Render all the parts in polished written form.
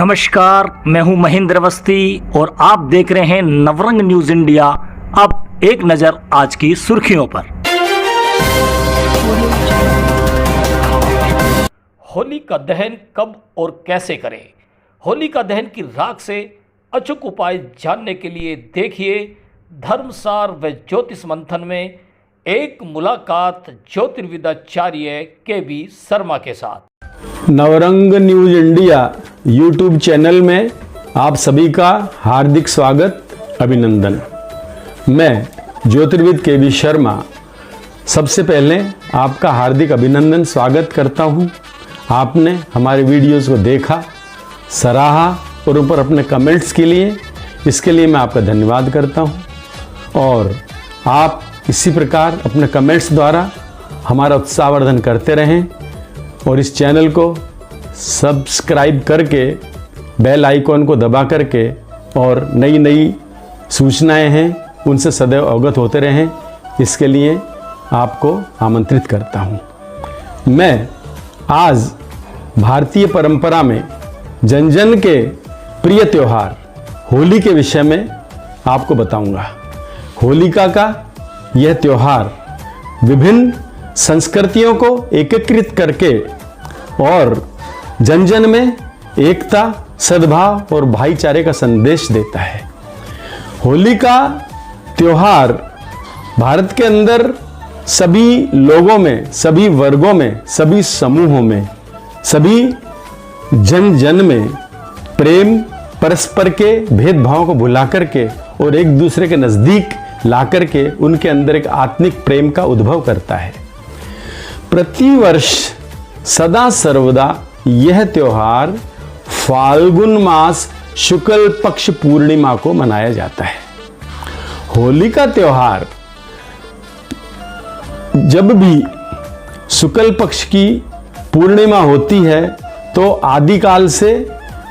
नमस्कार, मैं हूं महेंद्र अवस्थी और आप देख रहे हैं नवरंग न्यूज इंडिया। अब एक नजर आज की सुर्खियों पर। होली का दहन कब और कैसे करें? होली का दहन की राख से अचूक उपाय जानने के लिए देखिए धर्मसार व ज्योतिष मंथन में एक मुलाकात ज्योतिर्विदाचार्य के.बी. शर्मा के साथ। Navrang news India YouTube channel में आप सभी का हार्दिक स्वागत, अभिनंदन। मैं ज्योतिर्विद के.बी. शर्मा सबसे पहले आपका हार्दिक अभिनंदन स्वागत करता हूं। आपने हमारे वीडियोस को देखा, सराहा और ऊपर अपने कमेंट्स के लिए, इसके लिए मैं आपका धन्यवाद करता हूं। और आप इसी प्रकार अपने कमेंट्स द्वारा हमारा उत्साहवर्धन करते रहें और इस चैनल को सब्सक्राइब करके बेल आइकॉन को दबा करके और नई नई सूचनाएं हैं उनसे सदैव अवगत होते रहें, इसके लिए आपको आमंत्रित करता हूं। मैं आज भारतीय परंपरा में जन जन के प्रिय त्यौहार होली के विषय में आपको बताऊंगा। होलिका का यह त्यौहार विभिन्न संस्कृतियों को एकीकृत करके और जन जन में एकता, सद्भाव और भाईचारे का संदेश देता है। होली का त्यौहार भारत के अंदर सभी लोगों में, सभी वर्गों में, सभी समूहों में, सभी जन जन में प्रेम, परस्पर के भेदभाव को भुला करके और एक दूसरे के नजदीक ला करके उनके अंदर एक आत्मिक प्रेम का उद्भव करता है। प्रतिवर्ष सदा सर्वदा यह त्योहार फाल्गुन मास शुक्ल पक्ष पूर्णिमा को मनाया जाता है। होली का त्योहार जब भी शुक्ल पक्ष की पूर्णिमा होती है तो आदिकाल से,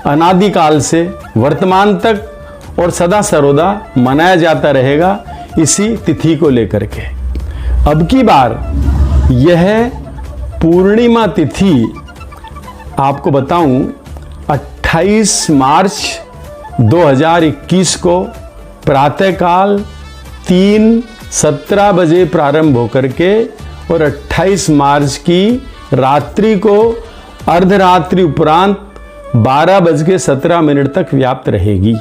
अनादिकाल से वर्तमान तक और सदा सर्वदा मनाया जाता रहेगा इसी तिथि को लेकर के। अब की बार यह पूर्णिमा तिथि आपको बताऊं 28 मार्च 2021 को प्रातःकाल 3:17 बजे प्रारंभ होकर के और 28 मार्च की रात्रि को अर्धरात्रि उपरांत 12:17 तक व्याप्त रहेगी।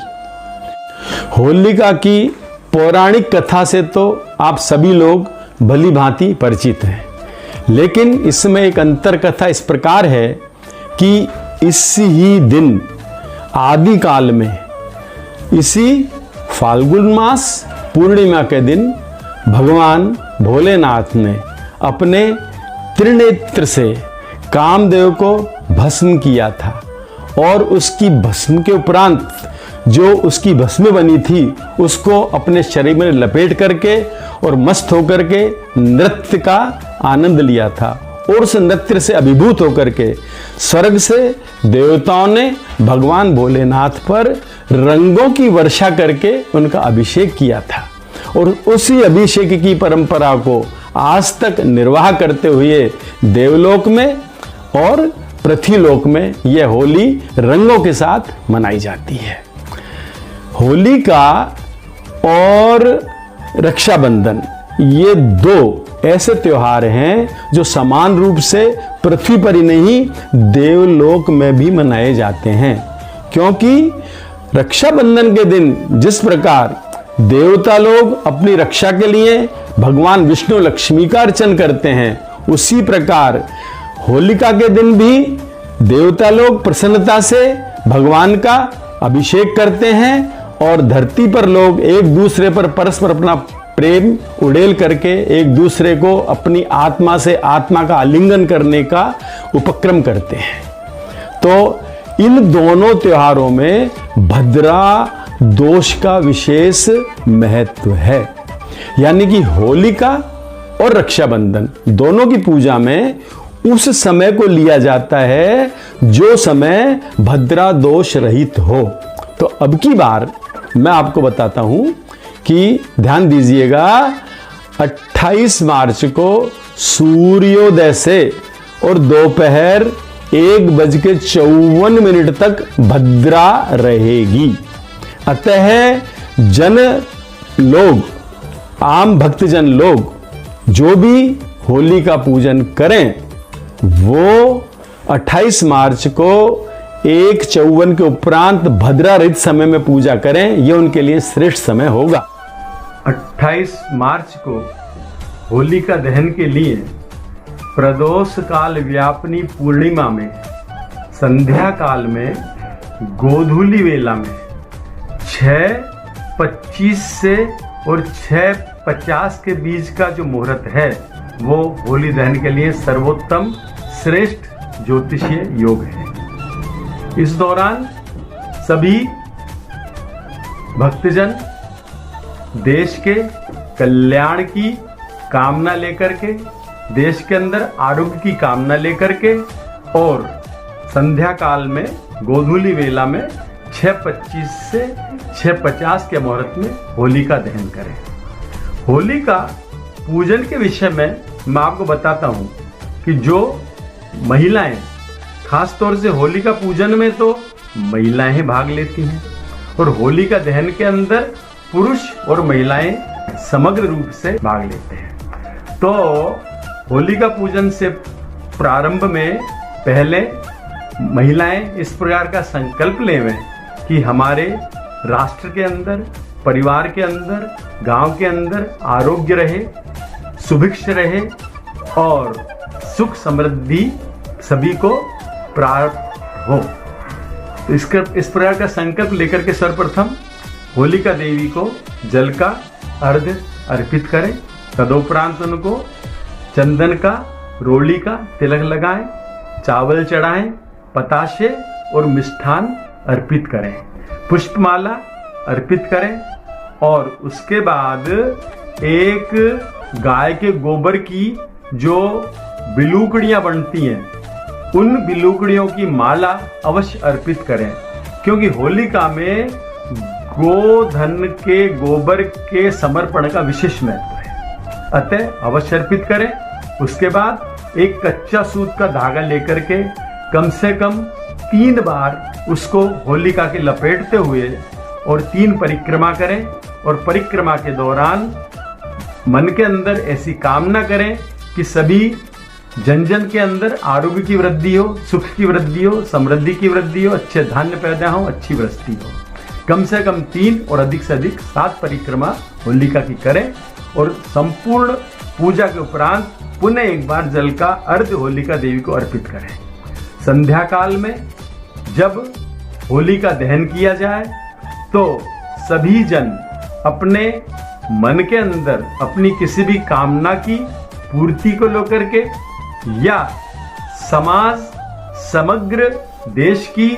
होलिका की पौराणिक कथा से तो आप सभी लोग भली भांति परिचित हैं, लेकिन इसमें एक अंतर कथा इस प्रकार है कि इसी ही दिन आदिकाल में, इसी फाल्गुन मास पूर्णिमा के दिन भगवान भोलेनाथ ने अपने त्रिनेत्र से कामदेव को भस्म किया था और उसकी भस्म के उपरांत जो उसकी भस्म बनी थी उसको अपने शरीर में लपेट करके और मस्त होकर के नृत्य का आनंद लिया था। और उस नृत्य से अभिभूत होकर के स्वर्ग से देवताओं ने भगवान भोलेनाथ पर रंगों की वर्षा करके उनका अभिषेक किया था। और उसी अभिषेक की परंपरा को आज तक निर्वाह करते हुए देवलोक में और पृथ्वीलोक में यह होली रंगों के साथ मनाई जाती है। होली का और रक्षाबंधन ये दो ऐसे त्योहार हैं जो समान रूप से पृथ्वी पर ही नहीं देवलोक में भी मनाए जाते हैं, क्योंकि रक्षाबंधन के दिन जिस प्रकार देवता लोग अपनी रक्षा के लिए भगवान विष्णु लक्ष्मी का अर्चन करते हैं, उसी प्रकार होलिका के दिन भी देवता लोग प्रसन्नता से भगवान का अभिषेक करते हैं और धरती पर लोग एक दूसरे पर परस्पर अपना प्रेम उड़ेल करके एक दूसरे को अपनी आत्मा से आत्मा का आलिंगन करने का उपक्रम करते हैं। तो इन दोनों त्योहारों में भद्रा दोष का विशेष महत्व है, यानी कि होलिका और रक्षाबंधन दोनों की पूजा में उस समय को लिया जाता है जो समय भद्रा दोष रहित हो। तो अब की बार मैं आपको बताता हूं कि ध्यान दीजिएगा, 28 मार्च को सूर्योदय से और दोपहर 1:54 तक भद्रा रहेगी। अतः जन लोग, आम भक्तजन लोग जो भी होली का पूजन करें वो 28 मार्च को 1:54 के उपरांत भद्रा रहित समय में पूजा करें, यह उनके लिए श्रेष्ठ समय होगा। 28 मार्च को होलिका दहन के लिए प्रदोष काल व्यापिनी पूर्णिमा में संध्या काल में गोधूली वेला में 6:25 से और 6:50 के बीच का जो मुहूर्त है वो होली दहन के लिए सर्वोत्तम श्रेष्ठ ज्योतिषीय योग है। इस दौरान सभी भक्तजन देश के कल्याण की कामना लेकर के, देश के अंदर आरोग्य की कामना लेकर के और संध्या काल में गोधूली वेला में 6:25 से 6:50 के मुहूर्त में होलिका दहन करें। होलिका पूजन के विषय में मैं आपको बताता हूं कि जो महिलाएं, खास तौर से होलिका पूजन में तो महिलाएं भाग लेती हैं और होलिका दहन के अंदर पुरुष और महिलाएं समग्र रूप से भाग लेते हैं। तो होलिका पूजन से प्रारंभ में पहले महिलाएं इस प्रकार का संकल्प लेवें कि हमारे राष्ट्र के अंदर, परिवार के अंदर, गांव के अंदर आरोग्य रहे, सुभिक्ष रहे और सुख समृद्धि सभी को प्राप्त हो। तो इस प्रकार का संकल्प लेकर के सर्वप्रथम होलिका देवी को जल का अर्घ्य अर्पित करें। तदुपरांत उनको चंदन का, रोली का तिलक लगाएं, चावल चढ़ाएं, पताशे और मिष्ठान अर्पित करें, पुष्पमाला अर्पित करें और उसके बाद एक गाय के गोबर की जो बिलूकड़ियां बनती हैं उन बिलूकड़ियों की माला अवश्य अर्पित करें, क्योंकि होलिका में गोधन के गोबर के समर्पण का विशेष महत्व है। अतः अवश्य अर्पित करें। उसके बाद एक कच्चा सूत का धागा लेकर के कम से कम 3 बार उसको होलिका के लपेटते हुए और 3 परिक्रमा करें और परिक्रमा के दौरान मन के अंदर ऐसी कामना करें कि सभी जन जन के अंदर आरोग्य की वृद्धि हो, सुख की वृद्धि हो, समृद्धि की वृद्धि हो, अच्छे धान्य पैदा हो, अच्छी वृष्टि हो। कम से कम 3 और अधिक से अधिक 7 परिक्रमा होलिका की करें और संपूर्ण पूजा के उपरांत पुनः एक बार जल का अर्घ्य होलिका देवी को अर्पित करें। संध्या काल में जब होलिका दहन किया जाए तो सभी जन अपने मन के अंदर अपनी किसी भी कामना की पूर्ति को लेकर के या समाज, समग्र देश की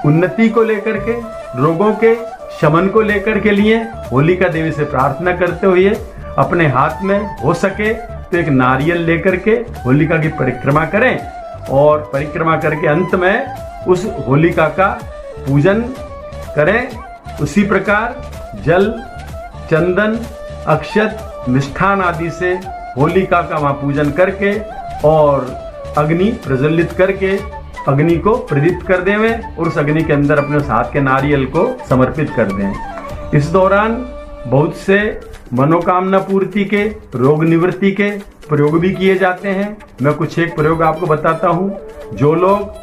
उन्नति को लेकर के, रोगों के शमन को लेकर के लिए होलिका देवी से प्रार्थना करते हुए अपने हाथ में हो सके तो एक नारियल लेकर के होलिका की परिक्रमा करें और परिक्रमा करके अंत में उस होलिका का पूजन करें। उसी प्रकार जल, चंदन, अक्षत, मिष्ठान आदि से होलिका का वहाँ पूजन करके और अग्नि प्रज्वलित करके अग्नि को प्रदीप्त कर दें और उस अग्नि के अंदर अपने हाथ के नारियल को समर्पित कर दें। इस दौरान बहुत से मनोकामना पूर्ति के, रोग निवृत्ति के प्रयोग भी किए जाते हैं। मैं कुछ एक प्रयोग आपको बताता हूँ। जो लोग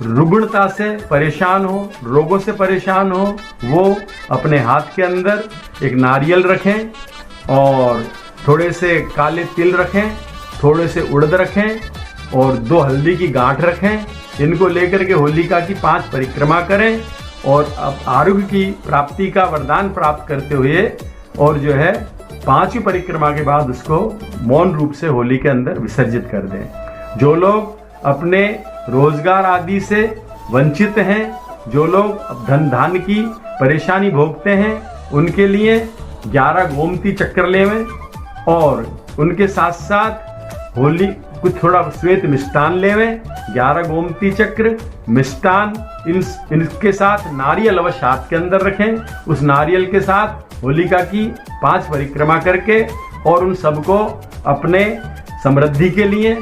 रुग्णता से परेशान हो, रोगों से परेशान हो, वो अपने हाथ के अंदर एक नारियल रखें और थोड़े से काले तिल रखें, थोड़े से उड़द रखें और 2 हल्दी की गांठ रखें। इनको लेकर के होलिका की 5 परिक्रमा करें और अब आरोग्य की प्राप्ति का वरदान प्राप्त करते हुए और जो है 5वीं परिक्रमा के बाद उसको मौन रूप से होली के अंदर विसर्जित कर दें। जो लोग अपने रोजगार आदि से वंचित हैं, जो लोग धन धान की परेशानी भोगते हैं, उनके लिए 11 गोमती चक्र लेवें और उनके साथ साथ होली कुछ थोड़ा श्वेत मिष्टान लेवें। 11 गोमती चक्र, मिष्टान, इनके साथ नारियल अवश्य हाथ के अंदर रखें। उस नारियल के साथ होलिका की 5 परिक्रमा करके और उन सबको अपने समृद्धि के लिए,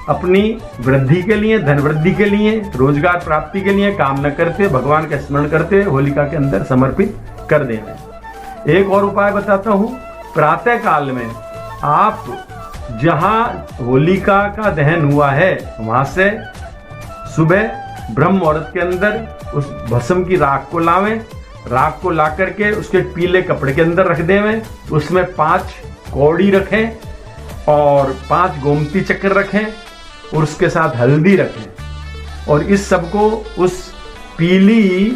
अपनी वृद्धि के लिए, धन वृद्धि के लिए, रोजगार प्राप्ति के लिए कामना करते, भगवान का स्मरण करते होलिका के अंदर समर्पित कर देना। एक और उपाय बताता हूँ। प्रातः काल में आप जहां होलिका का दहन हुआ है वहां से सुबह ब्रह्म मुहूर्त के अंदर उस भस्म की राख को लावें। राख को ला करके उसके पीले कपड़े के अंदर रख देवें। उसमें 5 कौड़ी रखें और 5 गोमती चक्र रखें और उसके साथ हल्दी रखें और इस सबको उस पीली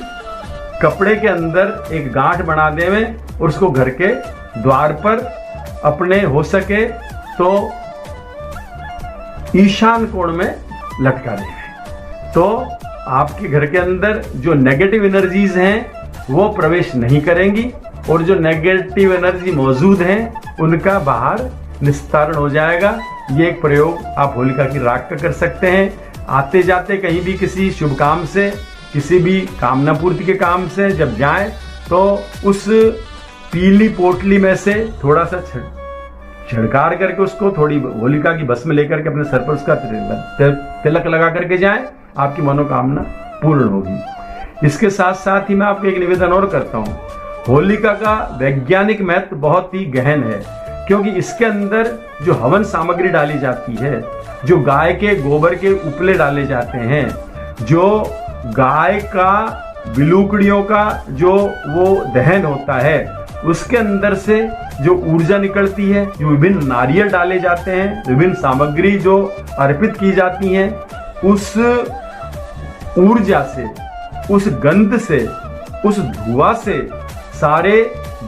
कपड़े के अंदर एक गांठ बना देवें और उसको घर के द्वार पर अपने हो सके तो ईशान कोण में लटका देवें। तो आपके घर के अंदर जो नेगेटिव एनर्जीज हैं वो प्रवेश नहीं करेंगी और जो नेगेटिव एनर्जी मौजूद हैं उनका बाहर निस्तारण हो जाएगा। ये एक प्रयोग आप होलिका की राख का कर सकते हैं। आते जाते कहीं भी किसी शुभ काम से, किसी भी कामना पूर्ति के काम से जब जाएं तो उस पीली पोटली में से थोड़ा सा छिड़कार करके उसको थोड़ी होलिका की भस्म लेकर के अपने सर पर उसका तिलक लगा करके जाएं, आपकी मनोकामना पूर्ण होगी। इसके साथ साथ ही मैं आपको एक निवेदन और करता हूं। होलिका का वैज्ञानिक महत्व बहुत ही गहन है क्योंकि इसके अंदर जो हवन सामग्री डाली जाती है, जो गाय के गोबर के उपले डाले जाते हैं, जो गाय का बिलूकड़ियों का जो वो दहन होता है, उसके अंदर से जो ऊर्जा निकलती है, जो विभिन्न नारियल डाले जाते हैं, विभिन्न सामग्री जो अर्पित की जाती हैं, उस ऊर्जा से, उस गंध से, उस धुआं से सारे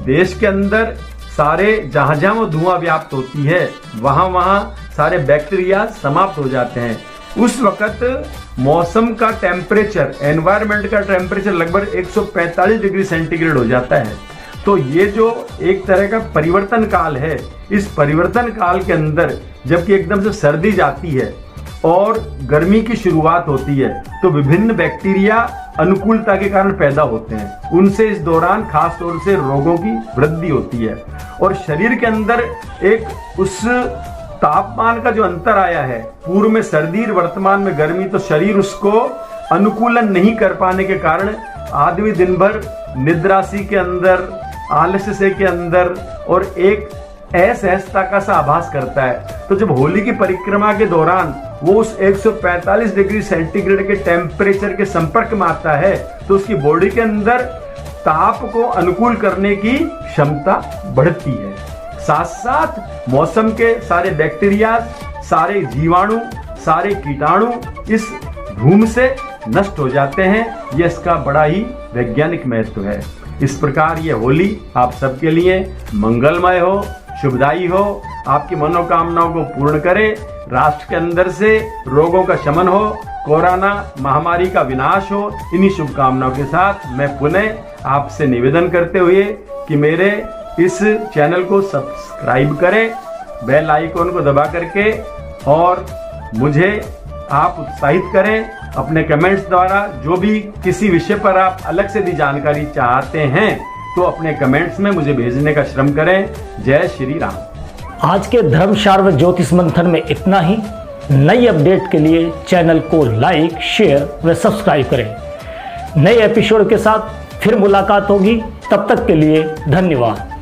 देश के अंदर, सारे जहां जहां वो धुआं व्याप्त होती है वहां वहां सारे बैक्टीरिया समाप्त हो जाते हैं। उस वक्त मौसम का टेम्परेचर, एनवायरनमेंट का टेम्परेचर लगभग 145 डिग्री सेंटीग्रेड हो जाता है। तो ये जो एक तरह का परिवर्तन काल है, इस परिवर्तन काल के अंदर जबकि एकदम से सर्दी जाती है और गर्मी की शुरुआत होती है तो विभिन्न बैक्टीरिया अनुकूलता के कारण पैदा होते हैं। उनसे इस दौरान खास तौर से रोगों की वृद्धि होती है और शरीर के अंदर एक उस तापमान का जो अंतर आया है, पूर्व में सर्दी वर्तमान में गर्मी, तो शरीर उसको अनुकूलन नहीं कर पाने के कारण आदमी दिन भर निद्रासी के अंदर, आलस्य से के अंदर और एक असहजता का सा आभास करता है। तो जब होली की परिक्रमा के दौरान वो उस 145 डिग्री सेंटीग्रेड के टेम्परेचर के संपर्क में आता है तो उसकी बॉडी के अंदर ताप को अनुकूल करने की क्षमता बढ़ती है। साथ साथ मौसम के सारे बैक्टीरिया, सारे जीवाणु, सारे कीटाणु इस धूम से नष्ट हो जाते हैं। यह इसका बड़ा ही वैज्ञानिक महत्व है। इस प्रकार ये होली आप सबके लिए मंगलमय हो, शुभदायी हो, आपकी मनोकामनाओं को पूर्ण करे, राष्ट्र के अंदर से रोगों का शमन हो, कोरोना महामारी का विनाश हो। इन्हीं शुभकामनाओं के साथ मैं पुनः आपसे निवेदन करते हुए कि मेरे इस चैनल को सब्सक्राइब करें, बेल आइकॉन को दबा करके, और मुझे आप उत्साहित करें अपने कमेंट्स द्वारा। जो भी किसी विषय पर आप अलग से दी जानकारी चाहते हैं तो अपने कमेंट्स में मुझे भेजने का श्रम करें। जय श्री राम। आज के धर्मसार व ज्योतिष मंथन में इतना ही। नई अपडेट के लिए चैनल को लाइक, शेयर व सब्सक्राइब करें। नए एपिसोड के साथ फिर मुलाकात होगी। तब तक के लिए धन्यवाद।